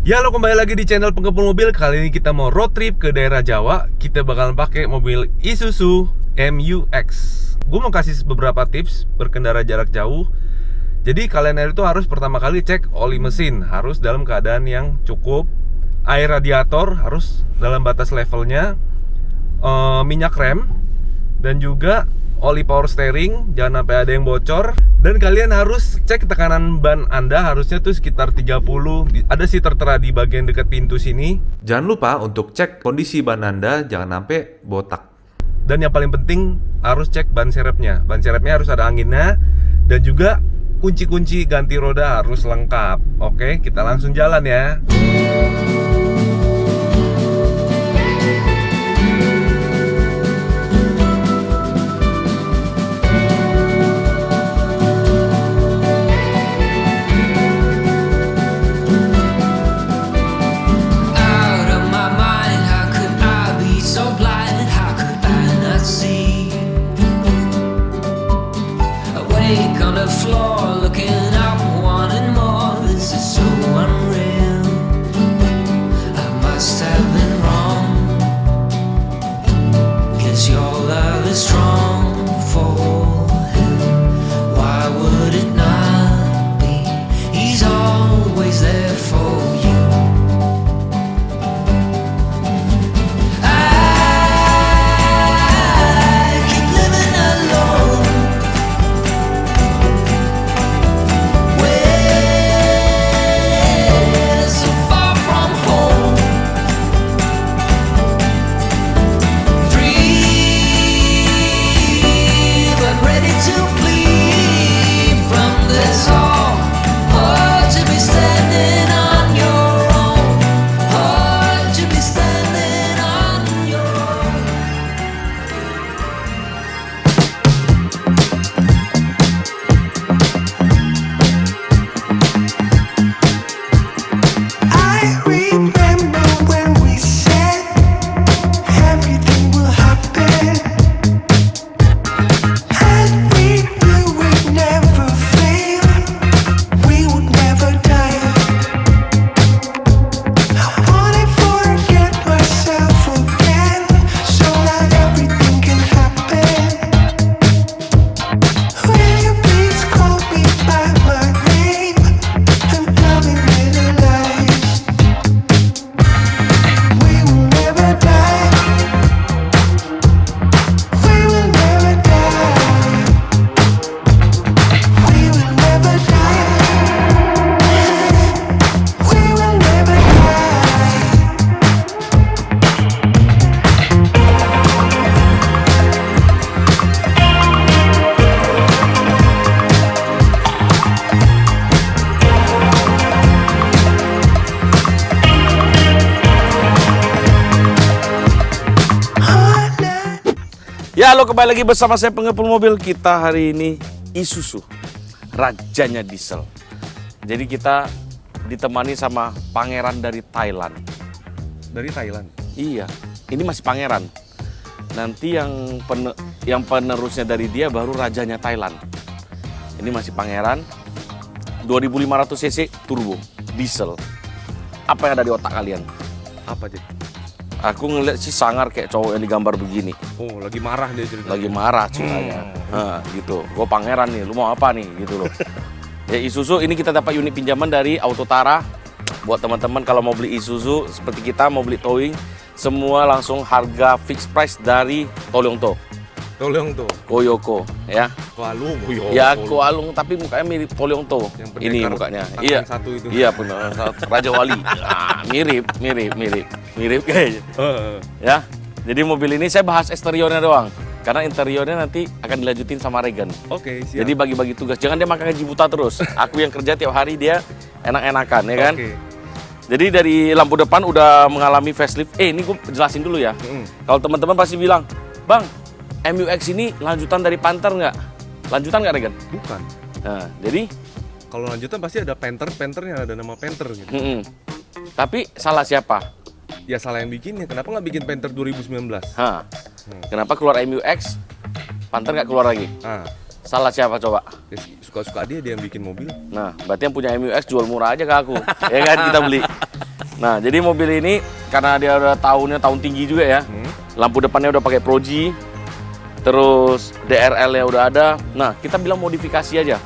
Ya lo kembali lagi di channel Pengepul Mobil. Kali ini kita mau road trip ke daerah Jawa. Kita bakalan pakai mobil Isuzu MU-X. Gue mau kasih beberapa tips berkendara jarak jauh. Jadi kalian itu harus pertama kali cek oli mesin, harus dalam keadaan yang cukup. Air radiator harus dalam batas levelnya. Minyak rem dan juga oli power steering, jangan sampai ada yang bocor. Dan kalian harus cek tekanan ban Anda, harusnya tuh sekitar 30. Ada sih tertera di bagian dekat pintu sini. Jangan lupa untuk cek kondisi ban Anda, jangan sampai botak. Dan yang paling penting harus cek ban serepnya. Ban serepnya harus ada anginnya. Dan juga kunci-kunci ganti roda harus lengkap. Oke, kita langsung jalan ya. Ya, halo, kembali lagi bersama saya Pengepul Mobil. Kita hari ini Isuzu, rajanya diesel. Jadi kita ditemani sama pangeran dari Thailand. Dari Thailand? Iya, ini masih pangeran. Nanti yang penerusnya dari dia baru rajanya Thailand. Ini masih pangeran, 2500 cc turbo, diesel. Apa yang ada di otak kalian? Apa sih? Aku ngeliat sih sangar kayak cowok yang digambar begini. Oh, lagi marah dia ceritanya. Lagi marah ceritanya. Gitu. Gue pangeran nih, lu mau apa nih? Gitu loh. Ya, Isuzu ini kita dapat unit pinjaman dari Autotara. Buat teman-teman kalau mau beli Isuzu seperti kita mau beli towing, semua langsung harga fixed price dari Tolyongto. Tolyongto. Koyoko, ya. Koalung. Ya, Koalung tapi mukanya mirip Tolyongto. Ini mukanya. Iya. Satu itu. Iya, benar. Raja Wali. Nah, mirip kayaknya. Ya. Jadi mobil ini saya bahas eksteriornya doang. Karena interiornya nanti akan dilanjutin sama Regan. Oke, siap. Jadi bagi-bagi tugas. Jangan dia makan gaji buta terus. Aku yang kerja tiap hari, dia enak-enakan, ya kan? Oke. Jadi dari lampu depan udah mengalami facelift. Ini gue jelasin dulu ya. Kalau teman-teman pasti bilang, Bang, MU-X ini lanjutan dari Panther nggak? Lanjutan nggak, Regan? Bukan. Nah, jadi kalau lanjutan pasti ada Panthernya, ada nama Panther gitu. Tapi salah siapa? Ya salah yang bikinnya. Kenapa nggak bikin Panther 2019? Kenapa keluar MU-X, Panther nggak keluar lagi? Salah siapa coba? Ya, suka-suka dia yang bikin mobil. Nah, berarti yang punya MU-X jual murah aja ke aku. Ya kan, kita beli. Nah, jadi mobil ini karena dia udah tahun tinggi juga ya. Lampu depannya udah pakai Proji. Terus DRL-nya udah ada. Nah, kita bilang modifikasi aja.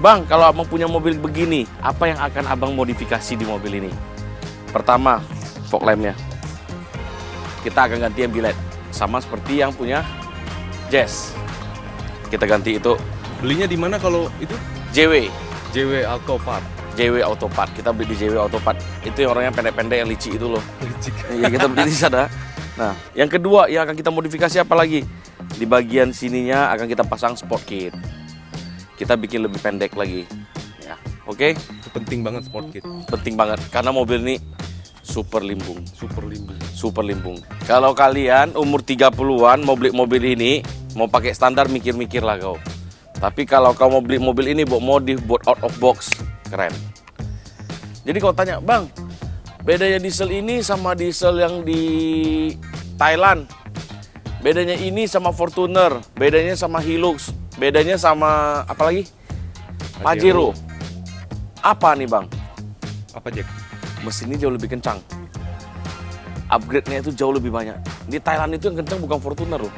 Bang, kalau abang punya mobil begini, apa yang akan abang modifikasi di mobil ini? Pertama, fog lamp-nya. Kita akan ganti ambilight. Sama seperti yang punya Jazz. Kita ganti itu. Belinya di mana kalau itu? JW. JW Autopart. JW Autopart. Kita beli di JW Autopart. Itu yang orangnya pendek-pendek yang licik itu loh. Iya, kita beli di sana. Nah, yang kedua yang akan kita modifikasi apa lagi? Di bagian sininya akan kita pasang sport kit. Kita bikin lebih pendek lagi. Ya, oke? Itu penting banget sport kit. Penting banget karena mobil ini super limbung. Super limbung. Super limbung. Kalau kalian umur 30-an mau beli mobil ini, mau pakai standar mikir-mikir lah kau. Tapi kalau kau mau beli mobil ini buat modif, buat out of box, keren. Jadi kau tanya, "Bang, bedanya diesel ini sama diesel yang di Thailand? Bedanya ini sama Fortuner, bedanya sama Hilux, bedanya sama apa lagi? Pajero. Apa nih, Bang?" Apa, Jack? Mesinnya jauh lebih kencang. Upgrade-nya itu jauh lebih banyak. Di Thailand itu yang kencang bukan Fortuner loh.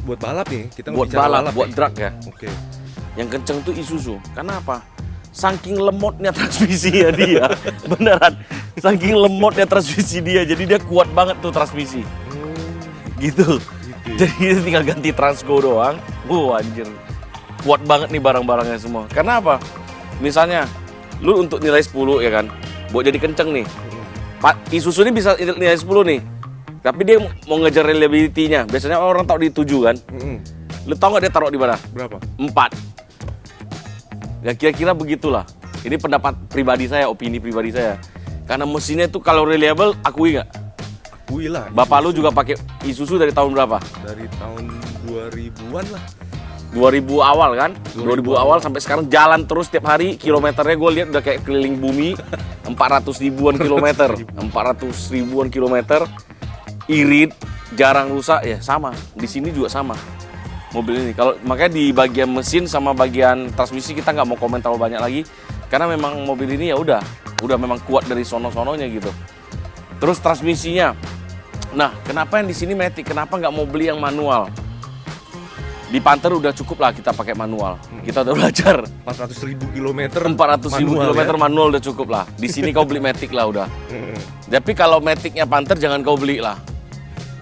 Buat balap nih, kita Buat bicara balap, buat nih. drag ya. Oke. Yang kenceng tuh Isuzu. Kenapa? Saking lemotnya transmisinya dia. Beneran. Saking lemotnya transmisi dia. Jadi dia kuat banget tuh transmisi. Gitu. Jadi tinggal ganti transgo doang. Anjir. Kuat banget nih barang-barangnya semua. Karena apa? Misalnya, lu untuk nilai 10 ya kan. Buat jadi kenceng nih. Isuzu ini bisa nilai 10 nih. Tapi dia mau ngejar reliability-nya. Biasanya orang tahu di 7 kan. Lu tahu nggak dia taruh di mana? Berapa? 4. Ya kira-kira begitulah. Ini pendapat pribadi saya, opini pribadi saya. Karena mesinnya itu kalau reliable, akui nggak? Akui lah. Bapak lu juga pakai Isuzu dari tahun berapa? Dari tahun 2000-an lah. 2000 awal kan? 2000 2000 awal sampai sekarang jalan terus tiap hari. Kilometernya gue lihat udah kayak keliling bumi. 400 ribuan kilometer. 400 ribuan kilometer. Irit, jarang rusak ya sama. Di sini juga sama. Mobil ini. Kalau makanya di bagian mesin sama bagian transmisi kita nggak mau komen terlalu banyak lagi karena memang mobil ini ya udah memang kuat dari sono-sononya gitu. Terus transmisinya. Nah, kenapa yang di sini matic? Kenapa nggak mau beli yang manual? Di Panther udah cukup lah kita pakai manual. Kita udah belajar. 400.000 kilometer. 400.000 kilometer manual udah cukup lah. Di sini kau beli matic lah udah. Tapi kalau maticnya Panther jangan kau beli lah.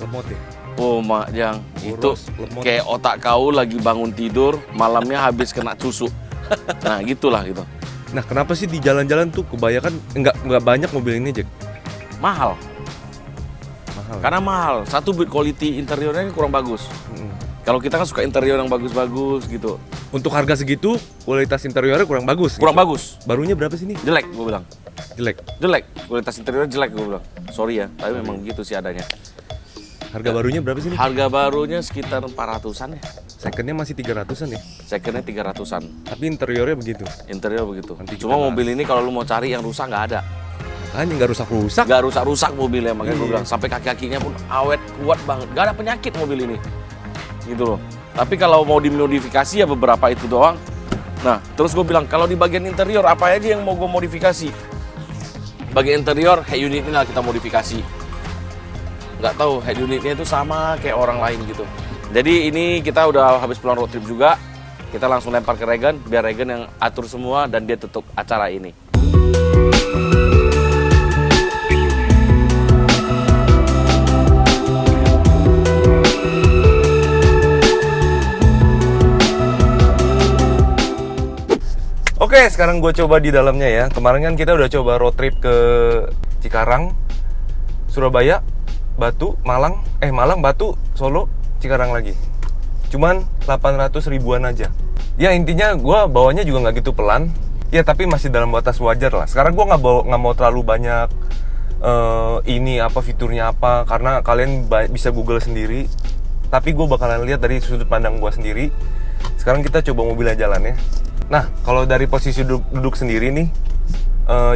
Lemot ya? Oh mak Jang, itu lemot. kayak otak kau lagi bangun tidur, malamnya habis kena tusuk. Nah gitulah gitu. Nah, kenapa sih di jalan-jalan tuh kebanyakan nggak banyak mobil ini, Jack? Mahal, Mahal. karena mahal. Satu build quality interiornya kurang bagus. Kalau kita kan suka interior yang bagus-bagus gitu. Untuk harga segitu, kualitas interiornya kurang bagus. Kurang gitu. bagus, Barunya berapa sih nih? jelek gue bilang. Jelek. Kualitas interiornya jelek gue bilang. Sorry ya, tapi memang gitu sih adanya. Harga barunya berapa sih nih? Harga barunya sekitar 400-an ya. Secondnya masih 300-an ya? Secondnya 300-an. Tapi interiornya begitu. Interior begitu. Nanti kita Cuma bahas. mobil ini kalau lu mau cari yang rusak nggak ada. Makanya nggak rusak-rusak. Nggak rusak-rusak mobilnya, makanya gue Iya. bilang sampai kaki-kakinya pun awet kuat banget. Nggak ada penyakit mobil ini, gitu loh. Tapi kalau mau dimodifikasi ya beberapa itu doang. Nah, terus gue bilang kalau di bagian interior apa aja yang mau gue modifikasi? Bagian interior head unit ini lah kita modifikasi. Nggak tahu head unitnya itu sama kayak orang lain gitu. Jadi ini kita udah habis pulang road trip juga. Kita langsung lempar ke Regan biar Regan yang atur semua dan dia tutup acara ini. Oke, sekarang gue coba di dalamnya ya. Kemarin kan kita udah coba road trip ke Cikarang, Surabaya, Batu, Malang, Batu, Solo, Cikarang lagi. Cuman 800 ribuan aja. Ya intinya gue bawanya juga nggak gitu pelan. Ya tapi masih dalam batas wajar lah. Sekarang gue nggak mau terlalu banyak ini apa fiturnya apa, karena kalian bisa Google sendiri. Tapi gue bakalan lihat dari sudut pandang gue sendiri. Sekarang kita coba mobilnya jalan ya. Nah, kalau dari posisi duduk sendiri nih,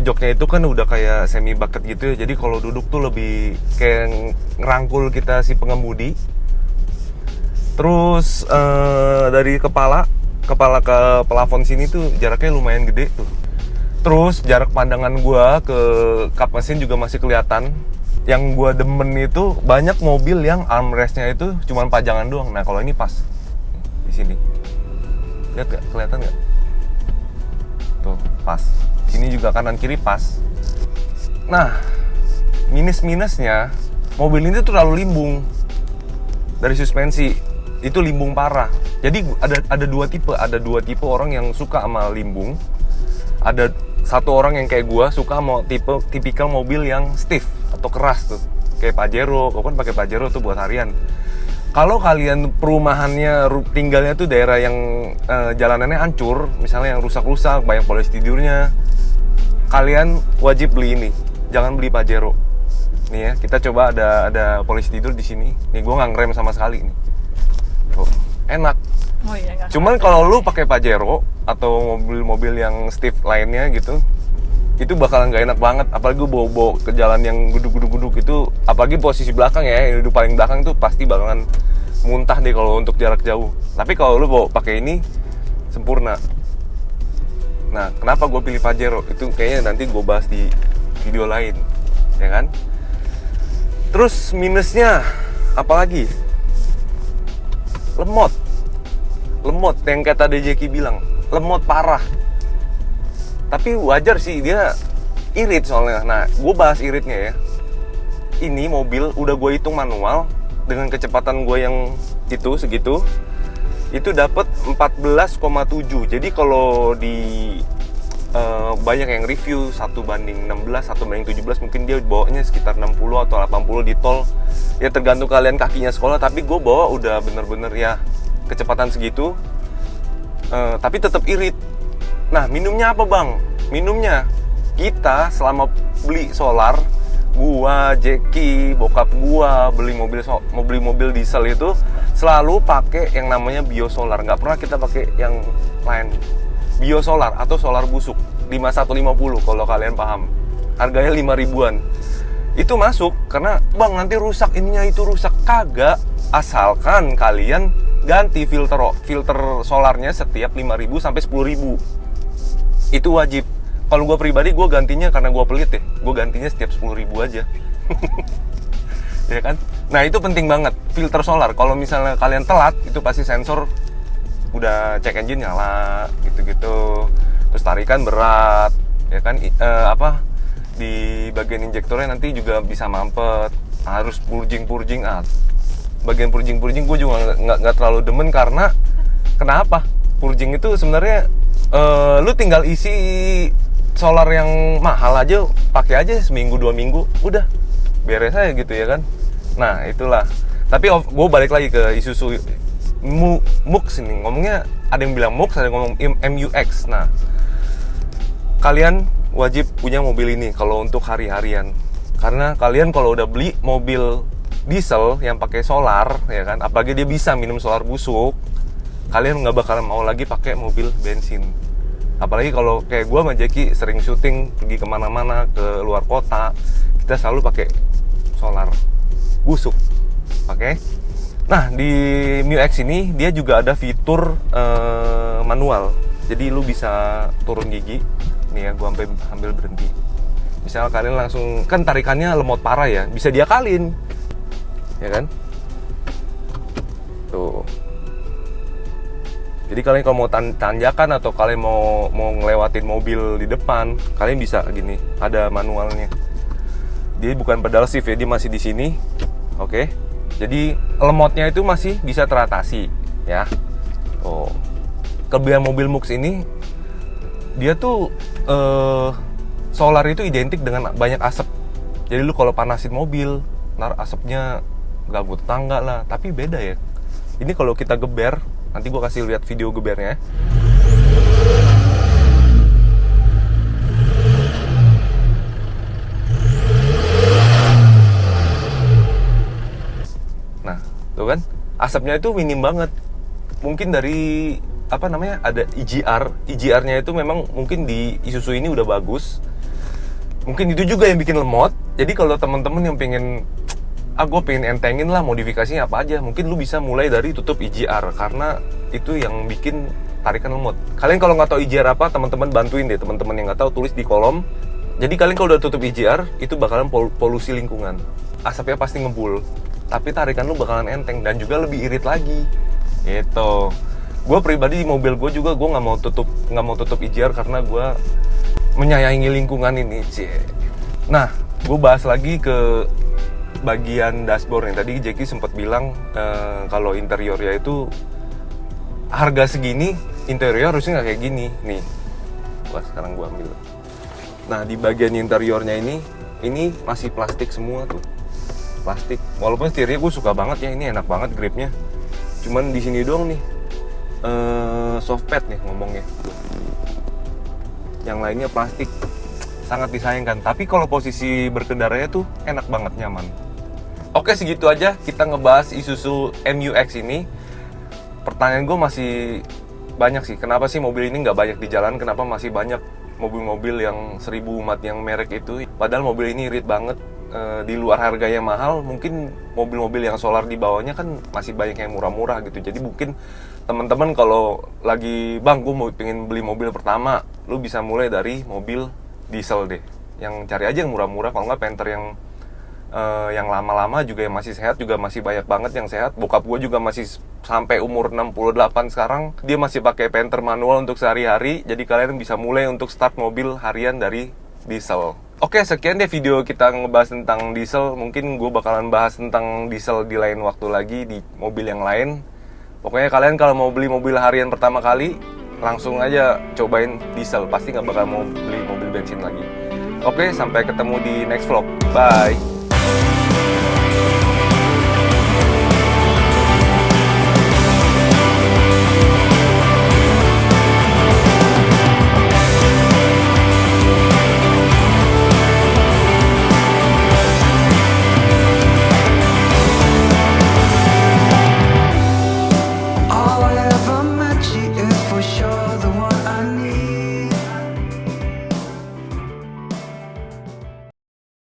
joknya itu kan udah kayak semi bucket gitu ya. Jadi kalau duduk tuh lebih kayak ngerangkul kita si pengemudi. Terus dari kepala ke plafon sini tuh jaraknya lumayan gede tuh. Terus jarak pandangan gua ke kap mesin juga masih kelihatan. Yang gua demen itu banyak mobil yang armrestnya itu cuma pajangan doang. Nah kalau ini pas di sini, lihat gak? Kelihatan nggak? Tuh pas. Ini juga kanan kiri pas. Nah minusnya mobil ini tuh terlalu limbung dari suspensi. Itu limbung parah. Jadi ada dua tipe orang yang suka sama limbung. Ada satu orang yang kayak gua suka mau tipikal mobil yang stiff atau keras tuh, kayak Pajero. Gua kan pakai Pajero tuh buat harian. Kalau kalian perumahannya tinggalnya tuh daerah yang jalanannya hancur, misalnya yang rusak-rusak, banyak polisi tidurnya, kalian wajib beli ini. Jangan beli Pajero. Nih ya, kita coba ada polisi tidur di sini. Nih gua nggak ngerem sama sekali nih. Tuh, enak. Oh iya, Cuman kalau lu pakai Pajero atau mobil-mobil yang stiff lainnya gitu, itu bakalan nggak enak banget. Apalagi bawa ke jalan yang guduk-guduk itu, apalagi posisi belakang ya, yang duduk paling belakang tuh pasti bakalan muntah deh kalau untuk jarak jauh. Tapi kalau lu bawa pakai ini sempurna. Nah, kenapa gue pilih Pajero? Itu kayaknya nanti gue bahas di video lain, ya kan? Terus minusnya apalagi? Lemot yang kata Jeki bilang, lemot parah. Tapi wajar sih, dia irit soalnya. Nah, gue bahas iritnya ya. Ini mobil udah gue hitung manual dengan kecepatan gue yang segitu, itu dapat 14,7. Jadi kalau di banyak yang review 1:16, 1:17, mungkin dia bawanya sekitar 60 atau 80 di tol. Ya tergantung kalian kakinya sekolah, tapi gue bawa udah bener-bener ya kecepatan segitu, tapi tetap irit. Nah, minumnya apa bang? Minumnya kita selama beli solar, gua, Jeki, bokap gua beli mobil diesel itu selalu pakai yang namanya biosolar. Nggak pernah kita pakai yang lain. Biosolar atau solar busuk 5150 kalau kalian paham. Harganya 5 ribuan. Itu masuk karena bang nanti rusak ininya, itu rusak. Kagak, asalkan kalian ganti filter solarnya setiap 5.000 sampai 10.000. Itu wajib. Kalau gue pribadi, gue gantinya karena gue pelit ya, gue gantinya setiap 10.000 aja. Ya kan? Nah itu penting banget, filter solar. Kalau misalnya kalian telat, itu pasti sensor udah check engine nyala gitu-gitu. Terus tarikan berat, ya kan? Di bagian injektornya nanti juga bisa mampet. Harus purging. Bagian purging gue juga nggak terlalu demen karena kenapa? Purging itu sebenarnya lu tinggal isi solar yang mahal aja, pakai aja seminggu 2 minggu, udah beres aja gitu ya kan. Nah itulah. Tapi gue balik lagi ke Isuzu MUX ini. Ngomongnya ada yang bilang MUX, ada yang ngomong MUX. Nah kalian wajib punya mobil ini kalau untuk hari-harian, karena kalian kalau udah beli mobil diesel yang pakai solar ya kan, apalagi dia bisa minum solar busuk, kalian nggak bakalan mau lagi pakai mobil bensin. Apalagi kalau kayak gue sama Jeki sering syuting pergi kemana-mana ke luar kota, kita selalu pakai solar busuk. Oke. Nah di MUX ini dia juga ada fitur manual, jadi lu bisa turun gigi. Nih ya, gue ambil berhenti. Misalnya kalian langsung, kan tarikannya lemot parah ya, bisa diakalin, ya kan? Tuh. Jadi kalian kalau mau tanjakan atau kalian mau ngelewatin mobil di depan, kalian bisa gini, ada manualnya. Dia bukan pedal shift ya, dia masih di sini. Oke. Jadi lemotnya itu masih bisa teratasi, ya. Oh. Kelebihan mobil MUX ini, dia tuh solar itu identik dengan banyak asap. Jadi lu kalau panasin mobil, asapnya ganggu tetangga lah. Tapi beda ya. Ini kalau kita geber, nanti gua kasih lihat video gebernya. Nah, tuh kan, asapnya itu minim banget. Mungkin dari ada EGR-nya itu memang mungkin di Isuzu ini udah bagus. Mungkin itu juga yang bikin lemot. Jadi kalau teman-teman yang pengen gue pengen entengin lah, modifikasinya apa aja, mungkin lu bisa mulai dari tutup EGR, karena itu yang bikin tarikan lemot. Kalian kalau nggak tahu EGR apa, teman-teman bantuin deh, teman-teman yang nggak tahu tulis di kolom. Jadi kalian kalau udah tutup EGR, itu bakalan polusi lingkungan. Asapnya pasti ngebul, tapi tarikan lu bakalan enteng dan juga lebih irit lagi. Gitu. Gue pribadi di mobil gue juga gue nggak mau tutup EGR karena gue menyayangi lingkungan ini, cie. Nah, gue bahas lagi ke bagian dashboard nih. Tadi Jackie sempat bilang kalau interiornya itu harga segini, interior harusnya nggak kayak gini. Nih, sekarang gue ambil. Nah, di bagian interiornya ini masih plastik semua tuh. Plastik. Walaupun setirnya gue suka banget ya, ini enak banget gripnya. Cuman di sini doang nih soft pad nih ngomongnya. Yang lainnya plastik. Sangat disayangkan. Tapi kalau posisi berkendaranya tuh enak banget, nyaman. Oke, segitu aja kita ngebahas Isuzu MU-X ini. Pertanyaan gue masih banyak sih. Kenapa sih mobil ini nggak banyak di jalan? Kenapa masih banyak mobil-mobil yang 1000 umat yang merek itu? Padahal mobil ini irit banget. Di luar harganya mahal, mungkin mobil-mobil yang solar di bawahnya kan masih banyak yang murah-murah gitu. Jadi mungkin teman-teman kalau lagi bang, gue mau pengen beli mobil pertama, lu bisa mulai dari mobil diesel deh. Yang cari aja yang murah-murah. Kalau nggak Panther yang lama-lama juga yang masih sehat juga masih banyak banget yang sehat. Bokap gue juga masih sampai umur 68 sekarang, dia masih pakai Panther manual untuk sehari-hari. Jadi kalian bisa mulai untuk start mobil harian dari diesel. Oke, sekian deh video kita ngebahas tentang diesel. Mungkin gue bakalan bahas tentang diesel di lain waktu lagi, di mobil yang lain. Pokoknya kalian kalau mau beli mobil harian pertama kali, langsung aja cobain diesel. Pasti nggak bakal mau beli mobil bensin lagi. Oke, sampai ketemu di next vlog. Bye!